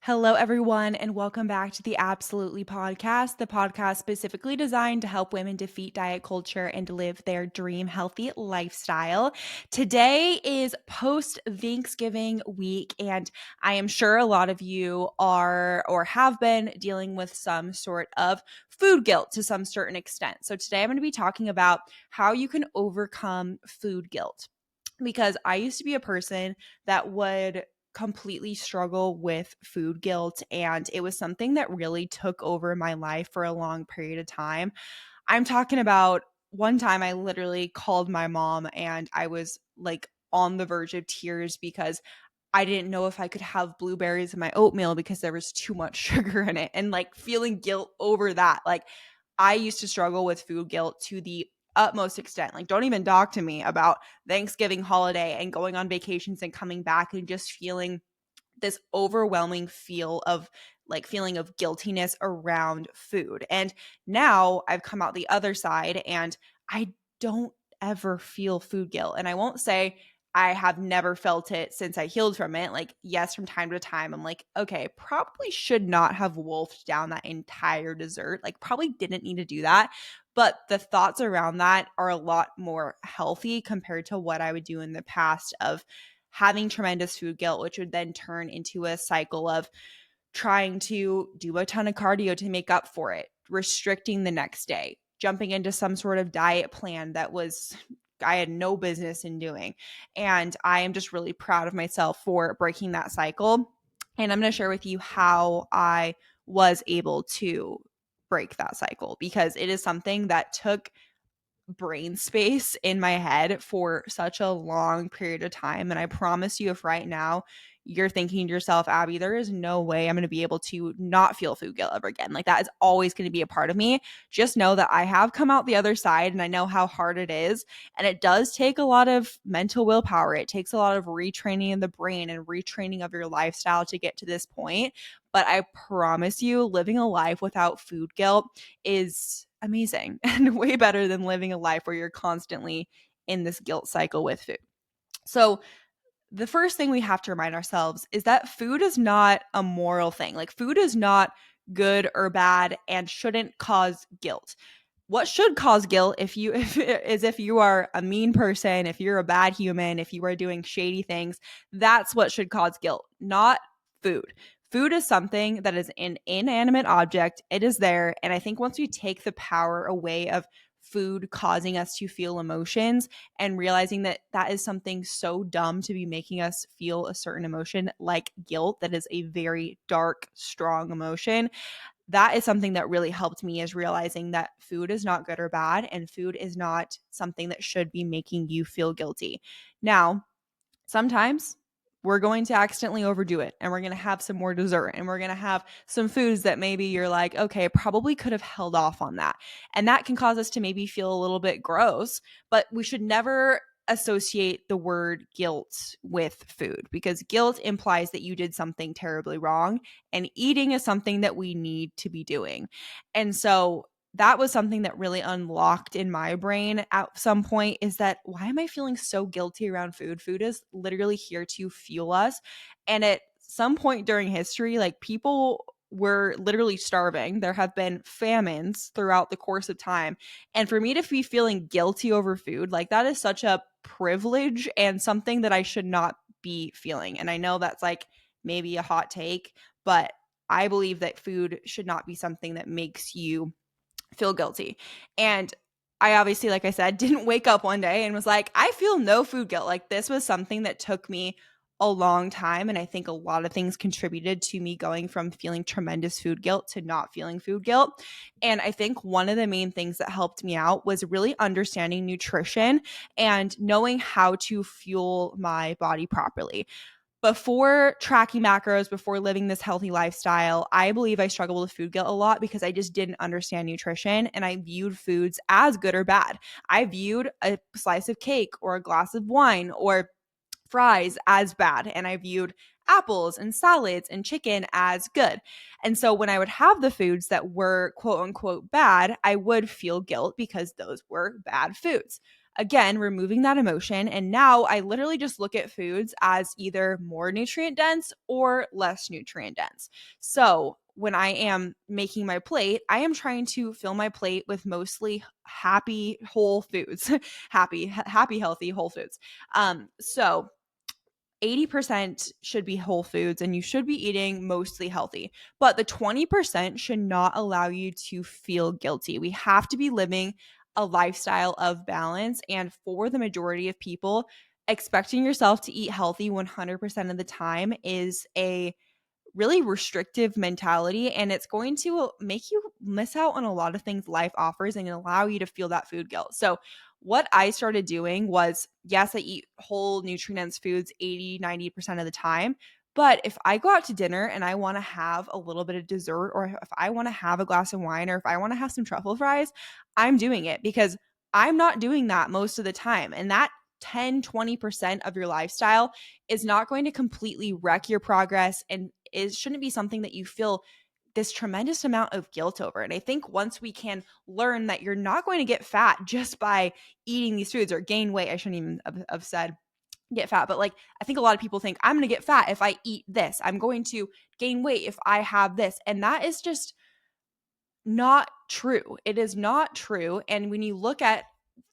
Hello, everyone, and welcome back to the Absolutely Podcast, the podcast specifically designed to help women defeat diet culture and live their dream healthy lifestyle. Today is post Thanksgiving week, and I am sure a lot of you are or have been dealing with some sort of food guilt to some certain extent. So, today I'm going to be talking about how you can overcome food guilt because I used to be a person that would completely struggle with food guilt, and it was something that really took over my life for a long period of time. I'm talking about one time I literally called my mom and I was like on the verge of tears because I didn't know if I could have blueberries in my oatmeal because there was too much sugar in it, and like feeling guilt over that. Like I used to struggle with food guilt to the utmost extent. Like don't even talk to me about Thanksgiving holiday and going on vacations and coming back and just feeling this overwhelming feeling of guiltiness around food. And now I've come out the other side and I don't ever feel food guilt. And I won't say I have never felt it since I healed from it. Like, yes, from time to time, I'm like, okay, probably should not have wolfed down that entire dessert. Like, probably didn't need to do that. But the thoughts around that are a lot more healthy compared to what I would do in the past of having tremendous food guilt, which would then turn into a cycle of trying to do a ton of cardio to make up for it, restricting the next day, jumping into some sort of diet plan that was I had no business in doing. And I am just really proud of myself for breaking that cycle. And I'm going to share with you how I was able to break that cycle because it is something that took brain space in my head for such a long period of time. And I promise you, if right now you're thinking to yourself, Abbie, there is no way I'm going to be able to not feel food guilt ever again. Like that is always going to be a part of me. Just know that I have come out the other side and I know how hard it is. And it does take a lot of mental willpower. It takes a lot of retraining in the brain and retraining of your lifestyle to get to this point. But I promise you, living a life without food guilt is amazing and way better than living a life where you're constantly in this guilt cycle with food. So, the first thing we have to remind ourselves is that food is not a moral thing. Like, food is not good or bad and shouldn't cause guilt. What should cause guilt if you are a mean person, if you're a bad human, if you are doing shady things, that's what should cause guilt, not food. Food is something that is an inanimate object. It is there. And I think once we take the power away of food causing us to feel emotions and realizing that that is something so dumb to be making us feel a certain emotion like guilt, that is a very dark, strong emotion, that is something that really helped me, is realizing that food is not good or bad and food is not something that should be making you feel guilty. Now, sometimes we're going to accidentally overdo it and we're going to have some more dessert and we're going to have some foods that maybe you're like, okay, probably could have held off on that. And that can cause us to maybe feel a little bit gross, but we should never associate the word guilt with food because guilt implies that you did something terribly wrong and eating is something that we need to be doing. And so that was something that really unlocked in my brain at some point, is that why am I feeling so guilty around food? Food is literally here to fuel us. And at some point during history, like people were literally starving. There have been famines throughout the course of time. And for me to be feeling guilty over food, like that is such a privilege and something that I should not be feeling. And I know that's like maybe a hot take, but I believe that food should not be something that makes you feel guilty. And I obviously, like I said, didn't wake up one day and was like, I feel no food guilt. Like this was something that took me a long time. And I think a lot of things contributed to me going from feeling tremendous food guilt to not feeling food guilt. And I think one of the main things that helped me out was really understanding nutrition and knowing how to fuel my body properly. Before tracking macros, before living this healthy lifestyle, I believe I struggled with food guilt a lot because I just didn't understand nutrition and I viewed foods as good or bad. I viewed a slice of cake or a glass of wine or fries as bad, and I viewed apples and salads and chicken as good. And so when I would have the foods that were quote unquote bad, I would feel guilt because those were bad foods. again, removing that emotion. And now I literally just look at foods as either more nutrient dense or less nutrient dense. So when I am making my plate, I am trying to fill my plate with mostly happy whole foods, happy, healthy whole foods. So 80% should be whole foods and you should be eating mostly healthy. But the 20% should not allow you to feel guilty. We have to be living a lifestyle of balance. And for the majority of people, expecting yourself to eat healthy 100% of the time is a really restrictive mentality, and it's going to make you miss out on a lot of things life offers and allow you to feel that food guilt. So what I started doing was, yes, I eat whole nutrient dense foods 80-90% of the time, but if I go out to dinner and I want to have a little bit of dessert, or if I want to have a glass of wine, or if I want to have some truffle fries, I'm doing it because I'm not doing that most of the time. And that 10-20% of your lifestyle is not going to completely wreck your progress, and it shouldn't be something that you feel this tremendous amount of guilt over. And I think once we can learn that you're not going to get fat just by eating these foods, or gain weight, I shouldn't even have said get fat, but like I think a lot of people think I'm going to get fat if I eat this. I'm going to gain weight if I have this. And that is just not true. It is not true. And when you look at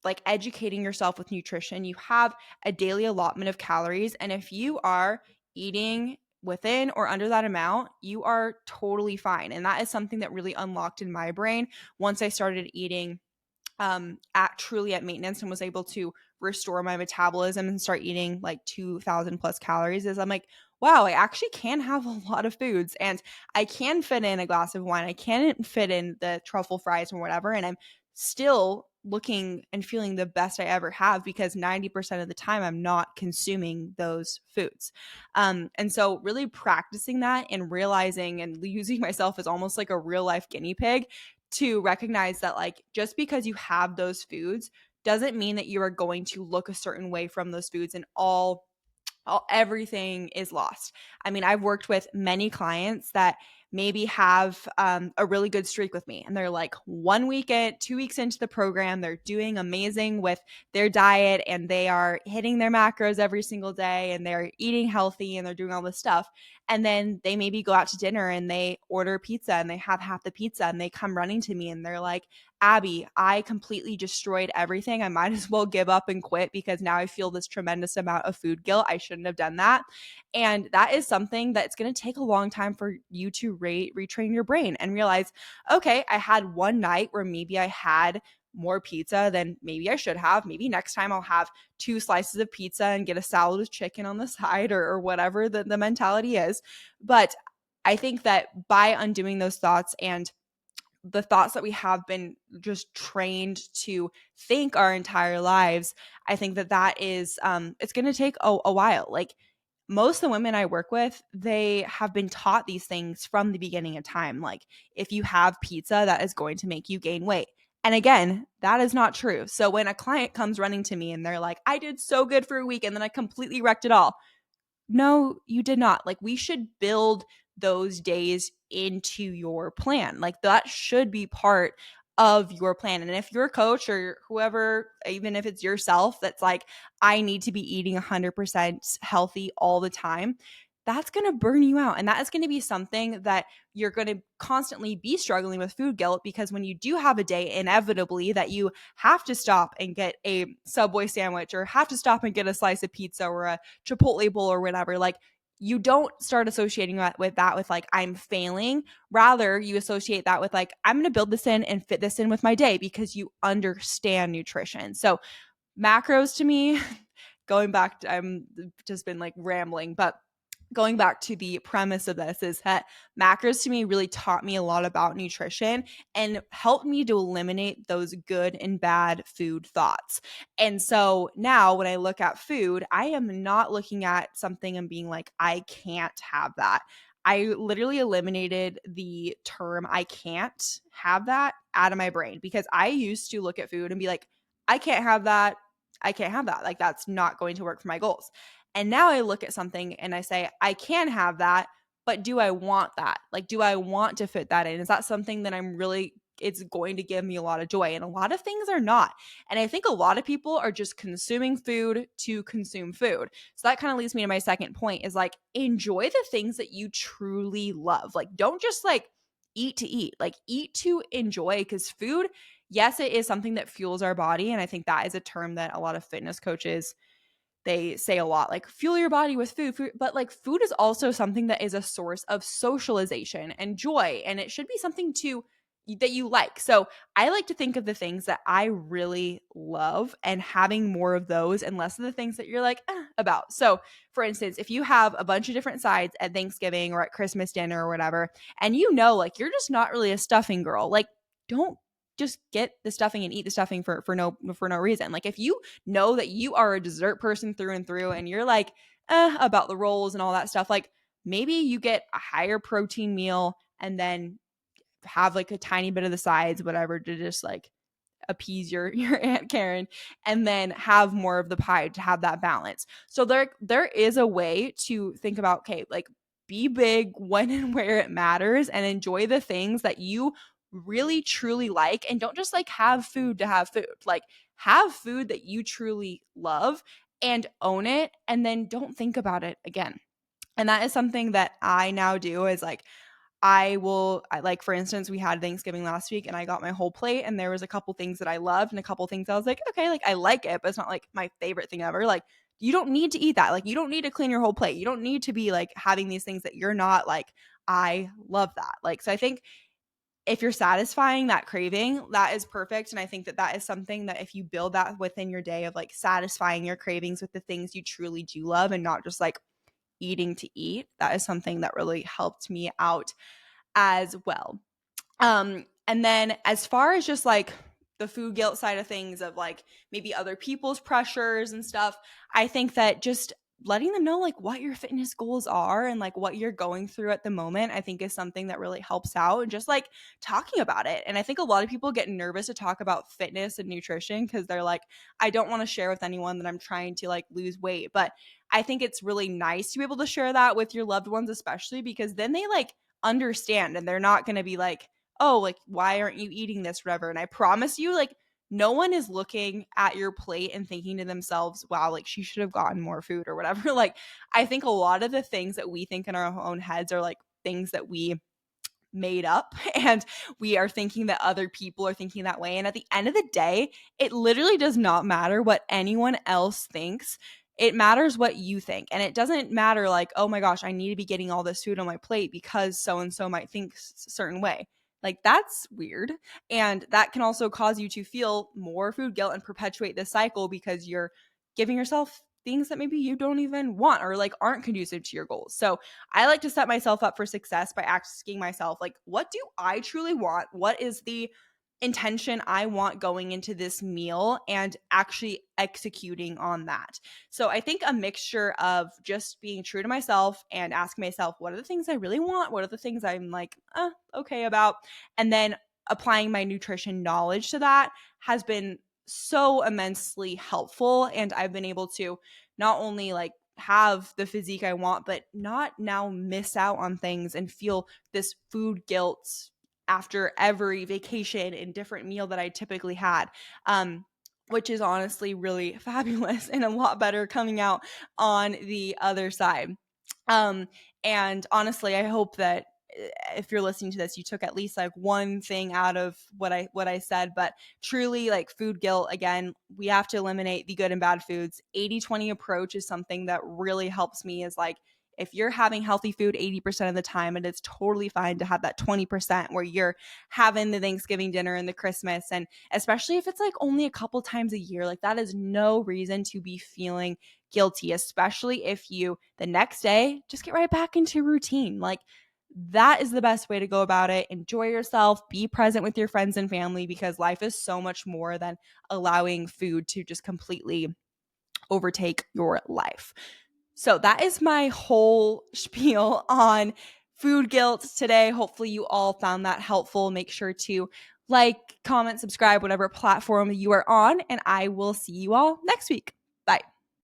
like educating yourself with nutrition, you have a daily allotment of calories. And if you are eating within or under that amount, you are totally fine. And that is something that really unlocked in my brain once I started eating at maintenance and was able to restore my metabolism and start eating like 2,000 plus calories. Is I'm like, wow, I actually can have a lot of foods, and I can fit in a glass of wine. I can fit in the truffle fries or whatever. And I'm still looking and feeling the best I ever have because 90% of the time I'm not consuming those foods. And so really practicing that and realizing and using myself as almost like a real life guinea pig to recognize that like just because you have those foods doesn't mean that you are going to look a certain way from those foods, and everything is lost. I mean, I've worked with many clients that maybe have a really good streak with me, and they're like 1 week in, 2 weeks into the program, they're doing amazing with their diet and they are hitting their macros every single day and they're eating healthy and they're doing all this stuff. And then they maybe go out to dinner and they order pizza and they have half the pizza and they come running to me and they're like, Abbie, I completely destroyed everything. I might as well give up and quit because now I feel this tremendous amount of food guilt. I shouldn't have done that. And that is something that's going to take a long time for you to retrain your brain and realize, okay, I had one night where maybe I had more pizza than maybe I should have. Maybe next time I'll have 2 slices of pizza and get a salad with chicken on the side, or whatever the mentality is. But I think that by undoing those thoughts and the thoughts that we have been just trained to think our entire lives, I think that is it's going to take a while. Like most of the women I work with, they have been taught these things from the beginning of time. Like if you have pizza, that is going to make you gain weight. And again, that is not true. So when a client comes running to me and they're like, I did so good for a week and then I completely wrecked it all. No, you did not. Like we should build those days into your plan. Like that should be part of your plan. And if your coach or whoever, even if it's yourself, that's like, I need to be eating 100% healthy all the time, that's going to burn you out. And that is going to be something that you're going to constantly be struggling with food guilt, because when you do have a day inevitably that you have to stop and get a Subway sandwich or have to stop and get a slice of pizza or a Chipotle bowl or whatever, like you don't start associating that with like I'm failing. Rather, you associate that with like I'm going to build this in and fit this in with my day because you understand nutrition. So macros to me, going back to, I'm just been like rambling, but going back to the premise of this is that macros to me really taught me a lot about nutrition and helped me to eliminate those good and bad food thoughts. And so now when I look at food, I am not looking at something and being like, I can't have that. I literally eliminated the term I can't have that out of my brain, because I used to look at food and be like, I can't have that. I can't have that. Like that's not going to work for my goals. And now I look at something and I say, I can have that, but do I want that? Like, do I want to fit that in? Is that something that I'm really it's going to give me a lot of joy. And a lot of things are not. And I think a lot of people are just consuming food to consume food. So that kind of leads me to my second point is like, enjoy the things that you truly love. Like, don't just like eat to eat, like eat to enjoy, because food, yes, it is something that fuels our body. And I think that is a term that a lot of fitness coaches, they say a lot, like fuel your body with food, but like food is also something that is a source of socialization and joy, and it should be something to that you like. So I like to think of the things that I really love and having more of those and less of the things that you're like about. So for instance, if you have a bunch of different sides at Thanksgiving or at Christmas dinner or whatever, and like you're just not really a stuffing girl, like don't just get the stuffing and eat the stuffing for no reason. Like if you know that you are a dessert person through and through and you're like about the rolls and all that stuff, like maybe you get a higher protein meal and then have like a tiny bit of the sides, whatever, to just like appease your Aunt Karen, and then have more of the pie to have that balance. So there is a way to think about, okay, like be big when and where it matters and enjoy the things that you really truly like, and don't just like have food to have food. Like have food that you truly love and own it, and then don't think about it again. And that is something that I now do, is like like for instance, we had Thanksgiving last week and I got my whole plate and there was a couple things that I loved and a couple things I was like, okay, like I like it, but it's not like my favorite thing ever. Like you don't need to eat that. Like you don't need to clean your whole plate. You don't need to be like having these things that you're not like, I love that. Like, so I think if you're satisfying that craving, that is perfect. And I think that that is something that if you build that within your day of like satisfying your cravings with the things you truly do love and not just like eating to eat, that is something that really helped me out as well. And then as far as just like the food guilt side of things, of like maybe other people's pressures and stuff, I think that just letting them know like what your fitness goals are and like what you're going through at the moment, I think is something that really helps out, and just like talking about it. And I think a lot of people get nervous to talk about fitness and nutrition because they're like, I don't want to share with anyone that I'm trying to like lose weight. But I think it's really nice to be able to share that with your loved ones, especially because then they like understand and they're not going to be like, oh, like why aren't you eating this, whatever. And I promise you, like no one is looking at your plate and thinking to themselves, wow, like she should have gotten more food or whatever. Like I think a lot of the things that we think in our own heads are like things that we made up, and we are thinking that other people are thinking that way. And at the end of the day, it literally does not matter what anyone else thinks. It matters what you think. And it doesn't matter like, oh my gosh, I need to be getting all this food on my plate because so and so might think a certain way. Like that's weird. And that can also cause you to feel more food guilt and perpetuate this cycle because you're giving yourself things that maybe you don't even want or like aren't conducive to your goals. So I like to set myself up for success by asking myself, like, what do I truly want? What is the intention I want going into this meal, and actually executing on that. So I think a mixture of just being true to myself and asking myself, what are the things I really want? What are the things I'm like, okay about? And then applying my nutrition knowledge to that has been so immensely helpful. And I've been able to not only like have the physique I want, but not now miss out on things and feel this food guilt after every vacation and different meal that I typically had, which is honestly really fabulous and a lot better coming out on the other side. And honestly, I hope that if you're listening to this, you took at least like one thing out of what I said. But truly, like food guilt, again, we have to eliminate the good and bad foods. 80-20 approach is something that really helps me, is like, if you're having healthy food 80% of the time, and it's totally fine to have that 20% where you're having the Thanksgiving dinner and the Christmas. And especially if it's like only a couple times a year, like that is no reason to be feeling guilty, especially if you the next day just get right back into routine. Like that is the best way to go about it. Enjoy yourself, be present with your friends and family, because life is so much more than allowing food to just completely overtake your life. So that is my whole spiel on food guilt today. Hopefully you all found that helpful. Make sure to like, comment, subscribe, whatever platform you are on, and I will see you all next week.